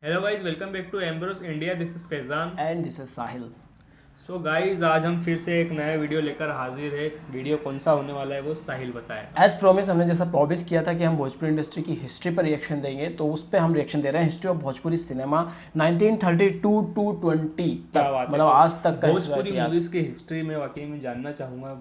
Hello guys, welcome back to Ambrose India. This is Faizan and this is Sahil. So guys, आज हम फिर से एक नया वीडियो लेकर हाजिर है। वीडियो कौन सा होने वाला है वो साहिल बताए। एज प्रॉमिस हमने जैसा प्रॉमिस किया था कि हम भोजपुरी इंडस्ट्री की हिस्ट्री पर रिएक्शन देंगे, तो उस पर हम रिएक्शन दे रहे हैं। History of Bhojpuri cinema 1932 to 20 क्या तक, बात है। मतलब आज तक का भोजपुरी मूवीज की हिस्ट्री में वाकई में जानना चाहूँगा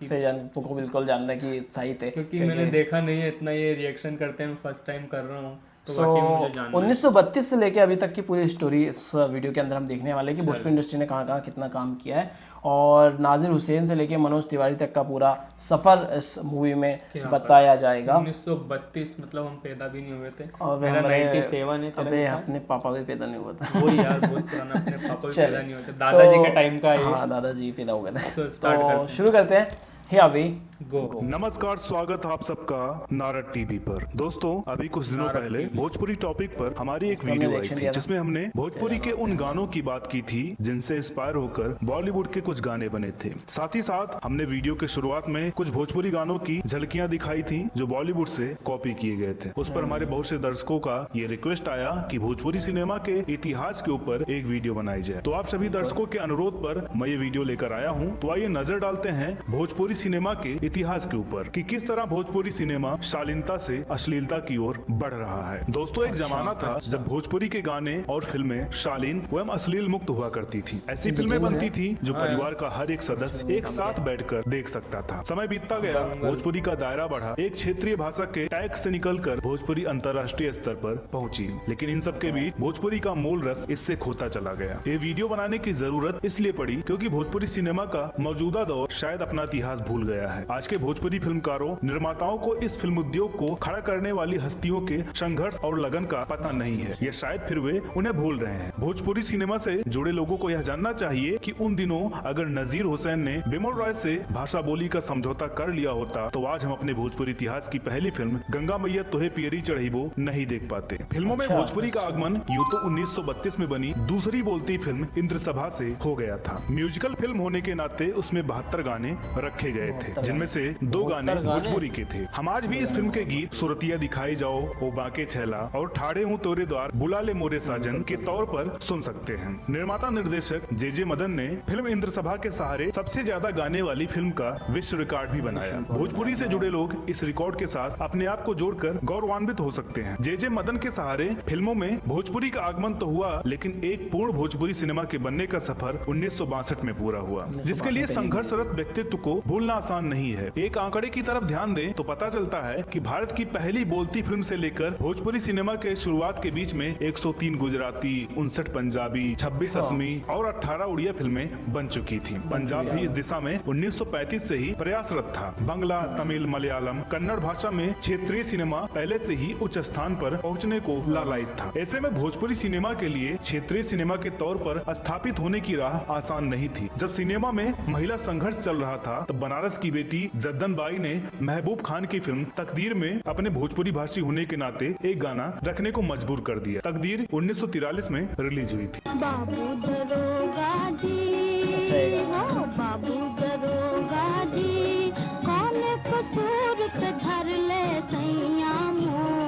कि तुमको बिल्कुल जानना कि सही थे, क्योंकि मैंने देखा नहीं है इतना। ये रिएक्शन करते हैं, मैं फर्स्ट टाइम कर रहा हूँ, तो सो वाकई में मुझे जानना है। 1932 से लेके अभी तक की पूरी स्टोरी इस वीडियो के अंदर हम देखने वाले हैं कि भोजपुरी इंडस्ट्री ने कहाँ कहाँ कितना काम किया है, और नाजिर हुसैन से लेके मनोज तिवारी तक का पूरा सफर इस मूवी में बताया जाएगा। 1932 मतलब हम पैदा भी नहीं हुए थे। और मेरा 97 है। अबे अपने पापा भी पैदा नहीं हुआ था। वो यार बहुत पुराना, अपने पापा भी पैदा नहीं हुए थे। दादाजी के टाइम का है। हाँ, दादाजी पैदा हो गए थे। तो स्टार्ट करते हैं। शुरू करते हैं। Here we गो। नमस्कार, स्वागत आप सबका नारद टीवी पर। दोस्तों, अभी कुछ दिनों पहले भोजपुरी टॉपिक पर हमारी एक वीडियो आई थी जिसमें हमने भोजपुरी के उन गानों की बात की थी जिनसे इंस्पायर होकर बॉलीवुड के कुछ गाने बने थे। साथ ही साथ हमने वीडियो के शुरुआत में कुछ भोजपुरी गानों की झलकियां दिखाई थी जो बॉलीवुड से कॉपी किए गए थे। उस पर हमारे बहुत से दर्शकों का ये रिक्वेस्ट आया कि भोजपुरी सिनेमा के इतिहास के ऊपर एक वीडियो बनाई जाए। तो आप सभी दर्शकों के अनुरोध पर मैं ये वीडियो लेकर आया हूँ। तो आइए नजर डालते हैं भोजपुरी सिनेमा के इतिहास के ऊपर कि किस तरह भोजपुरी सिनेमा शालीनता से अश्लीलता की ओर बढ़ रहा है। दोस्तों, एक जमाना था जब भोजपुरी के गाने और फिल्में शालीन एवं अश्लील मुक्त हुआ करती थी। ऐसी फिल्में बनती थी जो परिवार का हर एक सदस्य एक साथ बैठकर देख सकता था। समय बीतता गया, भोजपुरी का दायरा बढ़ा, एक क्षेत्रीय भाषा के टैग से निकलकर भोजपुरी अंतर्राष्ट्रीय स्तर पर पहुंची। लेकिन इन सब के बीच भोजपुरी का मूल रस इससे खोता चला गया। ये वीडियो बनाने की जरूरत इसलिए पड़ी क्योंकि भोजपुरी सिनेमा का मौजूदा दौर शायद अपना इतिहास भूल गया है। आज के भोजपुरी फिल्मकारों, निर्माताओं को इस फिल्म उद्योग को खड़ा करने वाली हस्तियों के संघर्ष और लगन का पता नहीं है, या शायद फिर वे उन्हें भूल रहे हैं। भोजपुरी सिनेमा से जुड़े लोगों को यह जानना चाहिए कि उन दिनों अगर नजीर हुसैन ने बिमल रॉय से भाषा बोली का समझौता कर लिया होता तो आज हम अपने भोजपुरी इतिहास की पहली फिल्म गंगा मैया तोहे पियरी चढ़ीबो नहीं देख पाते। फिल्मों में भोजपुरी का आगमन यूं तो 1932 में बनी दूसरी बोलती फिल्म इंद्रसभा से हो गया था। म्यूजिकल फिल्म होने के नाते उसमें 72 गाने रखे गए थे, जिनमें से 2 गाने भोजपुरी के थे। हम आज भी इस फिल्म के गीत सुरतिया दिखाई जाओ, ओ बाके छैला और ठाड़े हूँ तोरे द्वार, बुला ले मोरे साजन के तौर पर सुन सकते हैं। निर्माता निर्देशक जे मदन ने फिल्म इंद्रसभा के सहारे सबसे ज्यादा गाने वाली फिल्म का विश्व रिकॉर्ड भी बनाया। भोजपुरी से जुड़े लोग इस रिकॉर्ड के साथ अपने आप को जोड़कर गौरवान्वित हो सकते हैं। जे मदन के सहारे फिल्मों में भोजपुरी का आगमन तो हुआ, लेकिन एक पूर्ण भोजपुरी सिनेमा के बनने का सफर 1962 में पूरा हुआ, जिसके लिए संघर्षरत व्यक्तित्व को भूलना आसान नहीं है। एक आंकड़े की तरफ ध्यान दें तो पता चलता है कि भारत की पहली बोलती फिल्म से लेकर भोजपुरी सिनेमा के शुरुआत के बीच में 103 गुजराती, 59 पंजाबी, 26 असमी और 18 उड़िया फिल्में बन चुकी थी। पंजाब भी इस दिशा में 1935 से ही प्रयासरत था। बांग्ला, तमिल, मलयालम, कन्नड़ भाषा में क्षेत्रीय सिनेमा पहले से ही उच्च स्थान पर पहुंचने को लालायित था। ऐसे में भोजपुरी सिनेमा के लिए क्षेत्रीय सिनेमा के तौर पर स्थापित होने की राह आसान नहीं थी। जब सिनेमा में महिला संघर्ष चल रहा था तब बनारस की बेटी जद्दन बाई ने महबूब खान की फिल्म तकदीर में अपने भोजपुरी भाषी होने के नाते एक गाना रखने को मजबूर कर दिया। तकदीर 1943 में रिलीज हुई थी। बाबू दरोगा जी, हो बाबू दरोगा जी, कौन कसूर ते धर ले सैया मोर।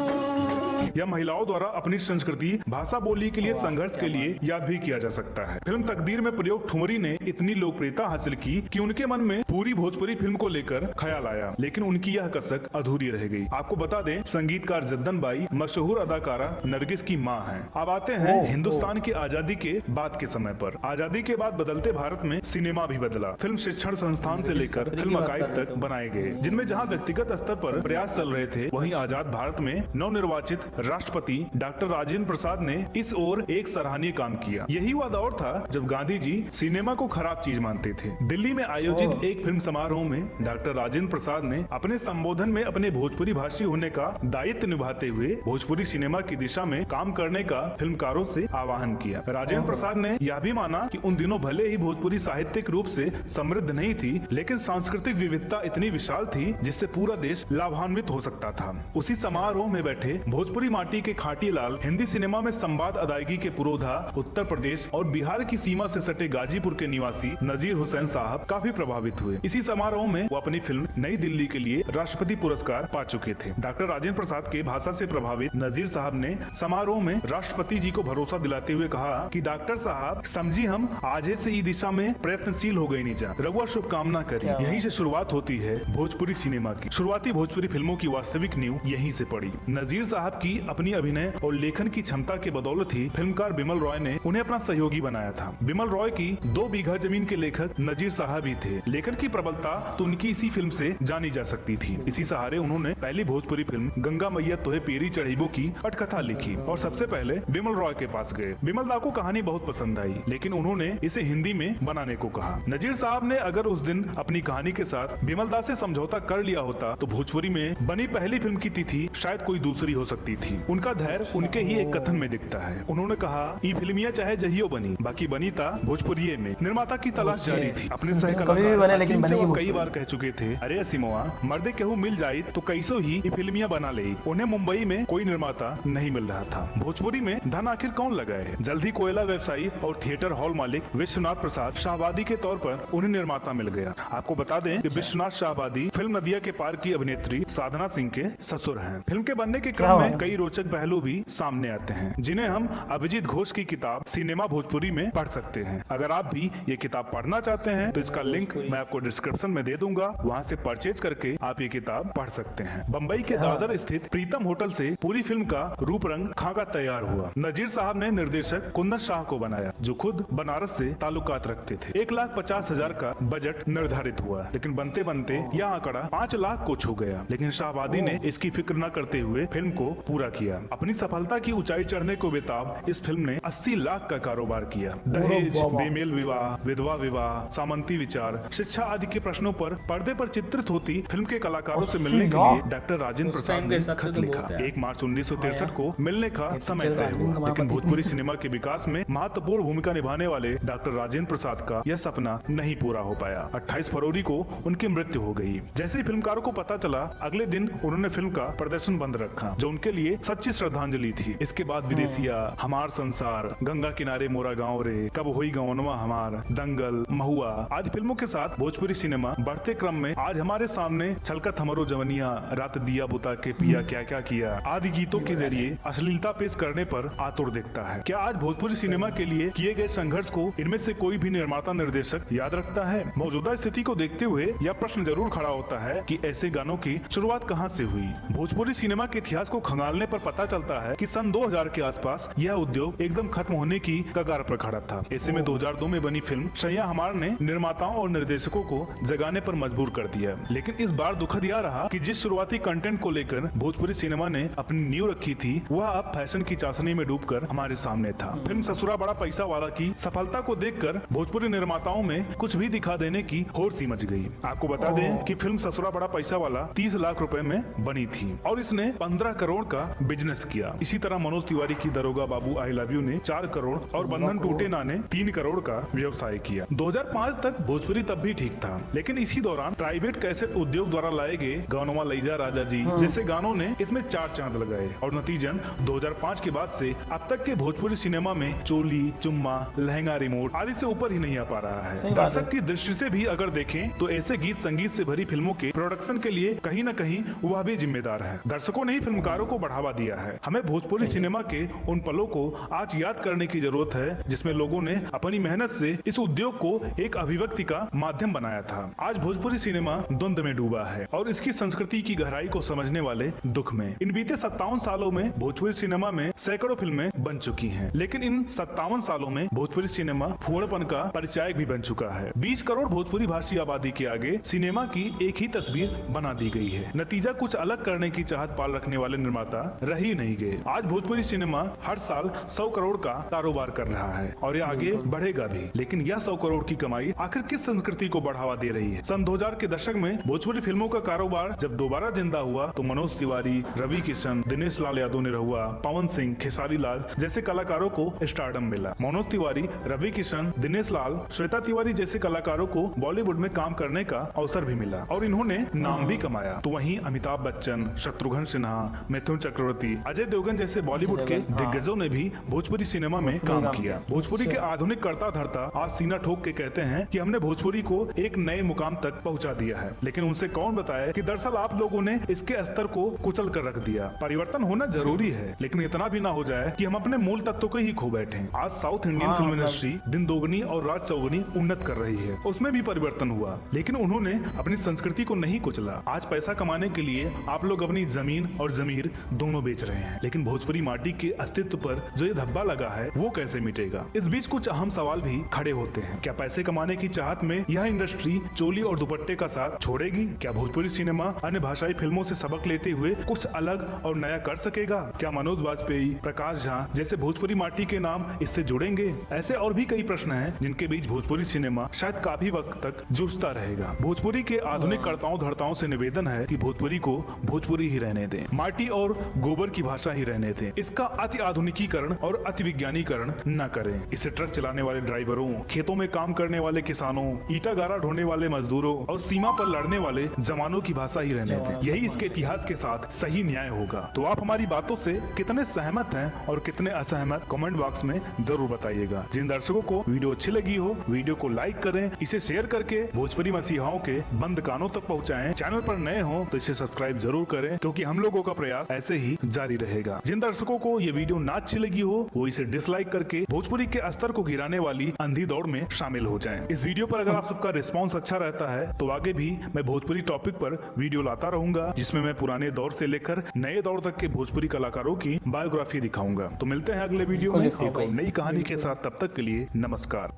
यह महिलाओं द्वारा अपनी संस्कृति, भाषा बोली के लिए संघर्ष के लिए याद भी किया जा सकता है। फिल्म तकदीर में प्रयोग ठुमरी ने इतनी लोकप्रियता हासिल की कि उनके मन में पूरी भोजपुरी फिल्म को लेकर ख्याल आया, लेकिन उनकी यह कसक अधूरी रह गई। आपको बता दें, संगीतकार जद्दन बाई मशहूर अदाकारा नरगिस की माँ हैं। अब आते हैं हिंदुस्तान की आजादी के बाद के समय पर। आजादी के बाद बदलते भारत में सिनेमा भी बदला। फिल्म शिक्षण संस्थान से लेकर फिल्म अकाइद तक बनाए गए, जिनमें जहाँ व्यक्तिगत स्तर पर प्रयास चल रहे थे, वहीं आजाद भारत में नवनिर्वाचित राष्ट्रपति डॉक्टर राजेंद्र प्रसाद ने इस ओर एक सराहनीय काम किया। यही वह दौर था जब गांधी जी सिनेमा को खराब चीज मानते थे। दिल्ली में आयोजित एक फिल्म समारोह में डॉक्टर राजेंद्र प्रसाद ने अपने संबोधन में अपने भोजपुरी भाषी होने का दायित्व निभाते हुए भोजपुरी सिनेमा की दिशा में काम करने का फिल्मकारों से आह्वान किया। राजेंद्र प्रसाद ने यह भी माना कि उन दिनों भले ही भोजपुरी साहित्यिक रूप से समृद्ध नहीं थी, लेकिन सांस्कृतिक विविधता इतनी विशाल थी जिससे पूरा देश लाभान्वित हो सकता था। उसी समारोह में बैठे भोजपुरी भोजपुरी माटी के खाटी लाल हिंदी सिनेमा में संवाद अदायगी के पुरोधा उत्तर प्रदेश और बिहार की सीमा से सटे गाजीपुर के निवासी नजीर हुसैन साहब काफी प्रभावित हुए। इसी समारोह में वो अपनी फिल्म नई दिल्ली के लिए राष्ट्रपति पुरस्कार पा चुके थे। डॉक्टर राजेंद्र प्रसाद के भाषा से प्रभावित नजीर साहब ने समारोह में राष्ट्रपति जी को भरोसा दिलाते हुए कहा कि डॉक्टर साहब समझी हम आज से इस दिशा में प्रयत्नशील हो गई नीचा रघुआ शुभकामना करी। यहीं से शुरुआत होती है भोजपुरी सिनेमा की। शुरुआती भोजपुरी फिल्मों की वास्तविक नींव यहीं से पड़ी। नजीर साहब की अपनी अभिनय और लेखन की क्षमता के बदौलत ही फिल्मकार बिमल रॉय ने उन्हें अपना सहयोगी बनाया था। बिमल रॉय की 2 बीघा जमीन के लेखक नजीर साहब ही थे। लेखन की प्रबलता तो उनकी इसी फिल्म से जानी जा सकती थी। इसी सहारे उन्होंने पहली भोजपुरी फिल्म गंगा मैया तोहे पेरी चढ़ीबो की पटकथा लिखी और सबसे पहले बिमल रॉय के पास गए। बिमल दा को कहानी बहुत पसंद आई, लेकिन उन्होंने इसे हिंदी में बनाने को कहा। नजीर साहब ने अगर उस दिन अपनी कहानी के साथ बिमल दा से समझौता कर लिया होता तो भोजपुरी में बनी पहली फिल्म की तिथि शायद कोई दूसरी हो सकती थी। उनका धैर्य उनके ही एक कथन में दिखता है। उन्होंने कहा ई फिल्मिया चाहे जहियो बनी, बाकी बनी था भोजपुरी में। निर्माता की तलाश जारी थी। अपने सह कलाकार कई बार कह चुके थे, अरे असीमोआ मर्दे केहू मिल जाये तो कैसो ही ई फिल्मिया बना ले। उन्हें मुंबई में कोई निर्माता नहीं मिल रहा था। भोजपुरी में धन आखिर कौन लगाए। जल्दी कोयला व्यवसायी और थिएटर हॉल मालिक विश्वनाथ प्रसाद शाहबादी के तौर पर उन्हें निर्माता मिल गया। आपको बता दें कि विश्वनाथ शाहबादी फिल्म नदिया के पार की अभिनेत्री साधना सिंह के ससुर हैं। फिल्म के बनने के क्रम में कई रोचक पहलू भी सामने आते हैं, जिन्हें हम अभिजीत घोष की किताब सिनेमा भोजपुरी में पढ़ सकते हैं। अगर आप भी ये किताब पढ़ना चाहते हैं तो इसका लिंक मैं आपको डिस्क्रिप्शन में दे दूंगा, वहाँ से परचेज करके आप ये किताब पढ़ सकते हैं। बम्बई के दादर स्थित प्रीतम होटल से पूरी फिल्म का रूप रंग खाका तैयार हुआ। नजीर साहब ने निर्देशक कुंदन शाह को बनाया, जो खुद बनारस से ताल्लुकात रखते थे। 1,50,000 का बजट निर्धारित हुआ, लेकिन बनते बनते यह आंकड़ा 5 लाख को छू गया। लेकिन शाहबादी ने इसकी फिक्र न करते हुए फिल्म को पूरा किया। अपनी सफलता की ऊंचाई चढ़ने को बेताब इस फिल्म ने 80 लाख का कारोबार किया। दहेज, बेमेल विवाह, विधवा विवाह, सामंती विचार, शिक्षा आदि के प्रश्नों पर पर्दे पर चित्रित होती फिल्म के कलाकारों से मिलने के लिए डॉक्टर राजेंद्र प्रसाद ने खत लिखा। 1 मार्च 1963 को मिलने का समय तय हुआ, लेकिन भोजपुरी सिनेमा के विकास में महत्वपूर्ण भूमिका निभाने वाले डॉक्टर राजेंद्र प्रसाद का यह सपना नहीं पूरा हो पाया। 28 फरवरी को उनकी मृत्यु हो गई। जैसे ही फिल्मकारों को पता चला, अगले दिन उन्होंने फिल्म का प्रदर्शन बंद रखा, जो उनके लिए सच्ची श्रद्धांजलि थी। इसके बाद विदेशिया, हमार संसार, गंगा किनारे मोरा गाँव रे, कब हुई गौनवा हमार, दंगल, महुआ आदि फिल्मों के साथ भोजपुरी सिनेमा बढ़ते क्रम में आज हमारे सामने छलकत हमरो जवनिया, रात दिया बुता के पिया क्या क्या किया आदि गीतों के जरिए अश्लीलता पेश करने पर आतुर दिखता है। क्या आज भोजपुरी सिनेमा के लिए किए गए संघर्ष को इनमें से कोई भी निर्माता निर्देशक याद रखता है? मौजूदा स्थिति को देखते हुए यह प्रश्न जरूर खड़ा होता है कि ऐसे गानों की शुरुआत कहां से हुई। भोजपुरी सिनेमा के इतिहास को खंगालने पर पता चलता है कि सन 2000 के आसपास यह उद्योग एकदम खत्म होने की कगार पर खड़ा था। ऐसे में 2002 में बनी फिल्म सैया हमार ने निर्माताओं और निर्देशकों को जगाने पर मजबूर कर दिया। लेकिन इस बार दुखद यह रहा कि जिस शुरुआती कंटेंट को लेकर भोजपुरी सिनेमा ने अपनी नींव रखी थी, वह अब फैशन की चाशनी में डूबकर हमारे सामने था। फिल्म ससुरा बड़ा पैसा वाला की सफलता को देखकर भोजपुरी निर्माताओं में कुछ भी दिखा देने की होड़ सी मच गई। आपको बता दें कि फिल्म ससुरा बड़ा पैसा वाला 30 लाख रुपए में बनी थी और इसने 15 करोड़ का बिजनेस किया। इसी तरह मनोज तिवारी की दरोगा बाबू आई लव यू ने 4 करोड़ और बंधन टूटे ना ने 3 करोड़ का व्यवसाय किया। 2005 तक भोजपुरी तब भी ठीक था, लेकिन इसी दौरान प्राइवेट कैसेट उद्योग द्वारा लाए गए गानों लैजा राजा जी जैसे गानों ने इसमें 4 चांद लगाए और नतीजन 2005 के बाद से अब तक के भोजपुरी सिनेमा में चोली, चुम्मा, लहंगा, रिमोट आदि से ऊपर ही नहीं आ पा रहा है। दर्शक की दृष्टि से भी अगर देखें तो ऐसे गीत संगीत से भरी फिल्मों के प्रोडक्शन के लिए कहीं न कहीं वह भी जिम्मेदार है। दर्शकों ने ही फिल्मकारों को बढ़ावा दिया है। हमें भोजपुरी सिनेमा के उन पलों को आज याद करने की जरूरत है जिसमें लोगों ने अपनी मेहनत से इस उद्योग को एक अभिव्यक्ति का माध्यम बनाया था। आज भोजपुरी सिनेमा द्वंद में डूबा है और इसकी संस्कृति की गहराई को समझने वाले दुख में। इन बीते 57 सालों में भोजपुरी सिनेमा में सैकड़ों फिल्में बन चुकी हैं, लेकिन इन 57 सालों में भोजपुरी सिनेमा फूहड़पन का परिचायक भी बन चुका है। 20 करोड़ भोजपुरी भाषी आबादी के आगे सिनेमा की एक ही तस्वीर बना दी गई है। नतीजा कुछ अलग करने की चाहत पाल रखने वाले निर्माता रह ही नहीं गए। आज भोजपुरी सिनेमा हर साल 100 करोड़ का कारोबार कर रहा है और ये आगे बढ़ेगा भी। लेकिन यह 100 करोड़ की कमाई आखिर किस संस्कृति को बढ़ावा दे रही है? सन 2000 के दशक में भोजपुरी फिल्मों का कारोबार जब दोबारा जिंदा हुआ तो मनोज तिवारी, रवि किशन, दिनेश लाल यादव निरहुआ, पवन सिंह, खेसारी लाल जैसे कलाकारों को स्टारडम मिला। मनोज तिवारी, रवि किशन, दिनेश लाल, श्वेता तिवारी जैसे कलाकारों को बॉलीवुड में काम करने का अवसर भी मिला और इन्होंने नाम भी कमाया। तो वहीं अमिताभ बच्चन, शत्रुघ्न सिन्हा, मिथुन चक्रवर्ती, अजय देवगन जैसे बॉलीवुड के दिग्गजों ने भी भोजपुरी सिनेमा में काम किया। भोजपुरी के आधुनिक कर्ता धर्ता आज सीना ठोक के कहते हैं कि हमने भोजपुरी को एक नए मुकाम तक पहुंचा दिया है, लेकिन उनसे कौन बताए कि दरअसल आप लोगों ने इसके स्तर को कुचल कर रख दिया। परिवर्तन होना जरूरी है, लेकिन इतना भी ना हो जाए कि हम अपने मूल तत्व को ही खो बैठे। आज साउथ इंडियन फिल्म इंडस्ट्री दिन दोगुनी और रात चौगुनी उन्नत कर रही है, उसमें भी परिवर्तन हुआ, लेकिन उन्होंने अपनी संस्कृति को नहीं कुचला। आज पैसा कमाने के लिए आप लोग अपनी जमीन और जमीर दोनों बेच रहे हैं, लेकिन भोजपुरी माटी के अस्तित्व पर जो ये धब्बा लगा है वो कैसे मिटेगा? इस बीच कुछ अहम सवाल भी खड़े होते हैं। क्या पैसे कमाने की चाहत में यह इंडस्ट्री चोली और दुपट्टे का साथ छोड़ेगी? क्या भोजपुरी सिनेमा अन्य भाषाई फिल्मों से सबक लेते हुए कुछ अलग और नया कर सकेगा? क्या मनोज वाजपेयी, प्रकाश झा जैसे भोजपुरी माटी के नाम इससे जुड़ेंगे? ऐसे और भी कई प्रश्न हैं जिनके बीच भोजपुरी सिनेमा शायद काफी वक्त तक जूझता रहेगा। भोजपुरी के आधुनिक कर्ताओं धर्ताओं से निवेदन है कि भोजपुरी को भोजपुरी ही रहने दें, माटी और गोबर की भाषा ही रहने दें। इसका अति आधुनिकीकरण और अति विज्ञानीकरण न करें। इसे ट्रक चलाने वाले ड्राइवरों, खेतों में काम करने वाले किसानों, ईटा गारा ढोने वाले मजदूरों और सीमा पर लड़ने वाले जवानों की भाषा ही रहने दें। यही इसके इतिहास के साथ सही न्याय होगा। तो आप हमारी बातों से कितने सहमत हैं और कितने असहमत कमेंट बॉक्स में जरूर बताइएगा। जिन दर्शकों को वीडियो अच्छी लगी हो, वीडियो को लाइक करें, इसे शेयर करके भोजपुरी मसीहाओं के बंद कानों तक पहुंचाएं। चैनल पर नए हो तो इसे सब्सक्राइब जरूर करें, क्योंकि हम लोगों का प्रयास ऐसे ही जारी रहेगा। जिन दर्शकों को ये वीडियो ना अच्छी लगी हो वो इसे डिसलाइक करके भोजपुरी के स्तर को गिराने वाली अंधी दौड़ में शामिल हो जाएं। इस वीडियो पर अगर आप सबका रिस्पांस अच्छा रहता है तो आगे भी मैं भोजपुरी टॉपिक पर वीडियो लाता रहूंगा, जिसमें मैं पुराने दौर से लेकर नए दौर तक के भोजपुरी कलाकारों की बायोग्राफी दिखाऊंगा। तो मिलते हैं अगले वीडियो में एक और नई कहानी के साथ। तब तक के लिए नमस्कार।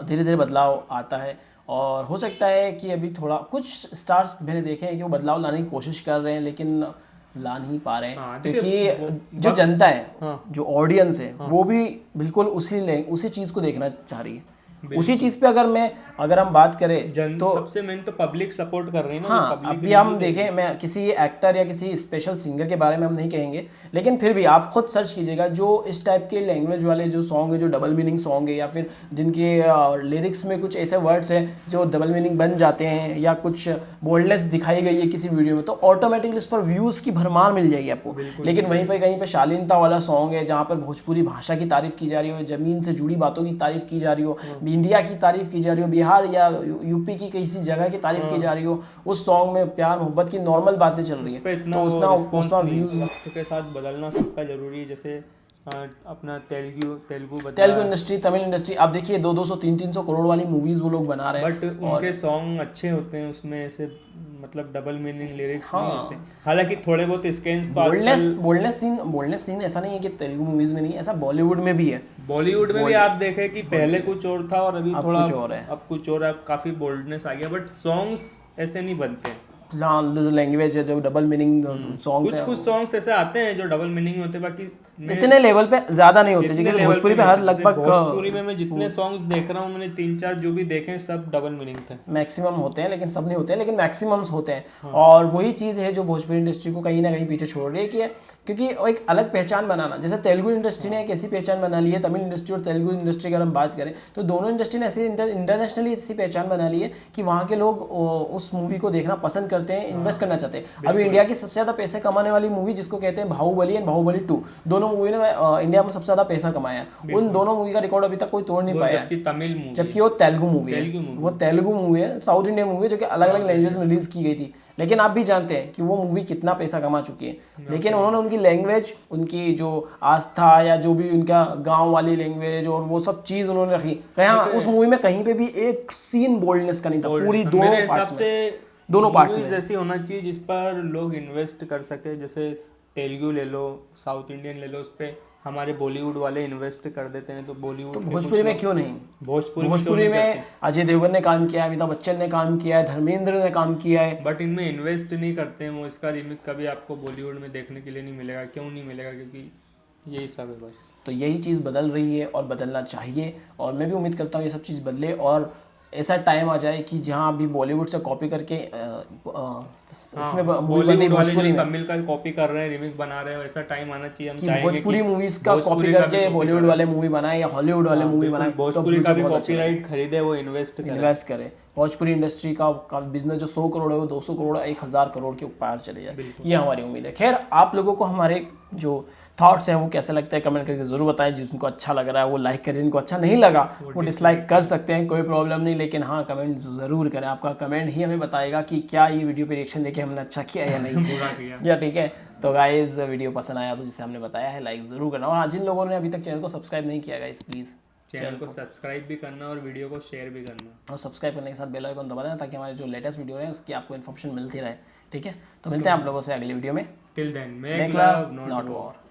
धीरे धीरे बदलाव आता है और हो सकता है कि अभी थोड़ा कुछ स्टार्स मैंने देखे हैं कि वो बदलाव लाने की कोशिश कर रहे हैं, लेकिन ला नहीं पा रहे हैं, क्योंकि जो जनता है, जो ऑडियंस है, वो भी बिल्कुल उसी चीज़ को देखना चाह रही है। उसी चीज पे अगर हम बात करें तो सबसे मेन तो पब्लिक सपोर्ट कर रही है ना। हाँ, अभी हम देखें, मैं किसी एक्टर या किसी स्पेशल सिंगर के बारे में हम नहीं कहेंगे, लेकिन फिर भी आप खुद सर्च कीजिएगा, जो इस टाइप के लैंग्वेज वाले जो सॉन्ग है, जो डबल मीनिंग सॉन्ग है, या फिर जिनके लिरिक्स में कुछ ऐसे वर्ड्स हैं जो डबल मीनिंग बन जाते हैं, या कुछ बोल्डनेस दिखाई गई है किसी वीडियो में, तो ऑटोमेटिकली इस पर व्यूज़ की भरमार मिल जाएगी आपको। लेकिन वहीं पर कहीं पर शालीनता वाला सॉन्ग है जहाँ पर भोजपुरी भाषा की तारीफ की जा रही हो, जमीन से जुड़ी बातों की तारीफ की जा रही हो, इंडिया की तारीफ की जा रही हो, बिहार या यूपी की किसी जगह की तारीफ की जा रही हो, उस सॉन्ग में प्यार मोहब्बत की नॉर्मल बातें चल रही है, तो उतना व्यूज के साथ बदलना सबका जरूरी है। जैसे अपना तेलुगु इंडस्ट्री, तमिल इंडस्ट्री, आप देखिए 200 300 करोड़ वाली मूवीज वो लोग बना रहे हैं, बट उनके सॉन्ग अच्छे होते हैं, उसमें ऐसे मतलब डबल मीनिंग लिरिक्स नहीं होते। हालांकि थोड़े बहुत स्कैन्स बोल्डनेस सीन ऐसा नहीं है कि तेलुगु मूवीज में नहीं, ऐसा बॉलीवुड में भी है। बॉलीवुड में भी आप देखें कि पहले कुछ और था और अभी थोड़ा कुछ और है, अब कुछ और है, काफी बोल्डनेस आ गया, बट सॉन्ग्स ऐसे नहीं बनते। जो लैंग्वेज है, जो डबल मीनिंग सॉन्ग्स हैं, कुछ सॉन्ग्स ऐसे आते हैं जो डबल मीनिंग होते हैं, बाकी इतने लेवल पे ज्यादा नहीं होते। जैसे भोजपुरी पे हर लगभग भोजपुरी में मैं जितने सॉन्ग्स देख रहा हूँ, मैंने 3-4 जो भी देखे हैं सब डबल मीनिंग थे। मैक्सिमम होते हैं, लेकिन सब नहीं होते हैं, लेकिन मैक्सिमम्स होते हैं। और वही चीज़ है जो भोजपुरी इंडस्ट्री को कहीं ना कहीं पीछे छोड़ रही है, कि क्योंकि एक अलग पहचान बनाना, जैसे तेलुगु इंडस्ट्री ने एक ऐसी पहचान बना ली है, तमिल इंडस्ट्री और तेलुगु इंडस्ट्री अगर हम बात करें तो दोनों इंडस्ट्री ने ऐसी इंटरनेशनली ऐसी पहचान बना ली है कि वहाँ के लोग उस मूवी को देखना पसंद करते हैं, इन्वेस्ट करना चाहते हैं। अभी इंडिया की सबसे ज़्यादा पैसे कमाने वाली मूवी जिसको कहते हैं बाहुबली एंड बाहुबली 2, दोनों मूवी ने इंडिया में सबसे ज़्यादा पैसा कमाया। उन दोनों मूवी का रिकॉर्ड अभी तक कोई तोड़ नहीं पाया, जबकि वो तेलुगु मूवी है, वो तेलुगु मूवी है, साउथ इंडियन मूवी है, जो कि अलग अलग लैंग्वेज में रिलीज की गई थी। लेकिन आप भी जानते हैं कि वो मूवी कितना पैसा कमा चुकी है, लेकिन उन्होंने उनकी लैंग्वेज, उनकी जो आस्था या जो भी उनका गांव वाली लैंग्वेज और वो सब चीज़ उन्होंने रखी। कहाँ उस मूवी में कहीं पे भी एक सीन बोल्डनेस का नहीं था, पूरी दोनों पार्ट्स में ऐसी होना चाहिए जिस पर लोग इन्वेस्ट कर सके। जैसे तेलुगु ले लो, साउथ इंडियन ले लो, उस पर हमारे बॉलीवुड वाले इन्वेस्ट कर देते हैं, तो बॉलीवुड तो भोजपुरी में क्यों नहीं? भोजपुरी में अजय देवगन ने काम किया है, अमिताभ बच्चन ने काम किया है, धर्मेंद्र ने काम किया है, बट इनमें इन्वेस्ट नहीं करते हैं वो। इसका रीमेक कभी आपको बॉलीवुड में देखने के लिए नहीं मिलेगा। क्यों नहीं मिलेगा? क्योंकि यही सब है बस। तो यही चीज़ बदल रही है और बदलना चाहिए, और मैं भी उम्मीद करता हूँ ये सब चीज़ बदले और ऐसा टाइम आ जाए कि जहाँ अभी बॉलीवुड से कॉपी करके इसमें मूवी बनी बॉलीवुड वाले भोजपुरी जो में, तमिल का कॉपी कर रहे हैं, रिमिक्स बना रहे हैं, वैसा टाइम आना चाहिए। हम कि चाहेंगे भोजपुरी कि मूवीज का कॉपी भोजपुरी का करके भी बॉलीवुड वाले मूवी बनाए या हॉलीवुड वाले मूवी बनाए, तो भोजपुरी का भी बहुत अच्छा कॉपीराइट खरीदे, वो इन्वेस्ट करें। इन्वेस्ट करे। भोजपुरी इंडस्ट्री का बिजनेस जो 100 करोड़ है वो 200 करोड़ 1000 करोड़ के ऊपर चले जाए, ये हमारी उम्मीद है। खैर, आप लोगों को हमारे जो थॉट्स हैं वो कैसे लगते हैं कमेंट करके जरूर बताएं। जिनको अच्छा लग रहा है वो लाइक करें, जिनको अच्छा नहीं लगा वो डिसलाइक कर सकते हैं, कोई प्रॉब्लम नहीं, लेकिन हाँ कमेंट ज़रूर करें। आपका कमेंट ही हमें बताएगा कि क्या ये वीडियो पे रिएक्शन देके हमने अच्छा किया या नहीं पूरा किया या ठीक है। तो गाइस, वीडियो पसंद आया तो जिसे हमने बताया है लाइक ज़रूर करना, और हाँ, जिन लोगों ने अभी तक चैनल को सब्सक्राइब नहीं किया गाइस, प्लीज़ चैनल को सब्सक्राइब भी करना और वीडियो को शेयर भी करना, और सब्सक्राइब करने के साथ बेल आइकन दबा देना ताकि हमारे जो लेटेस्ट वीडियो है उसकी आपको इन्फॉर्मेशन मिलती रहे। ठीक है, तो मिलते हैं आप लोगों से अगली वीडियो में। Till then make love not war.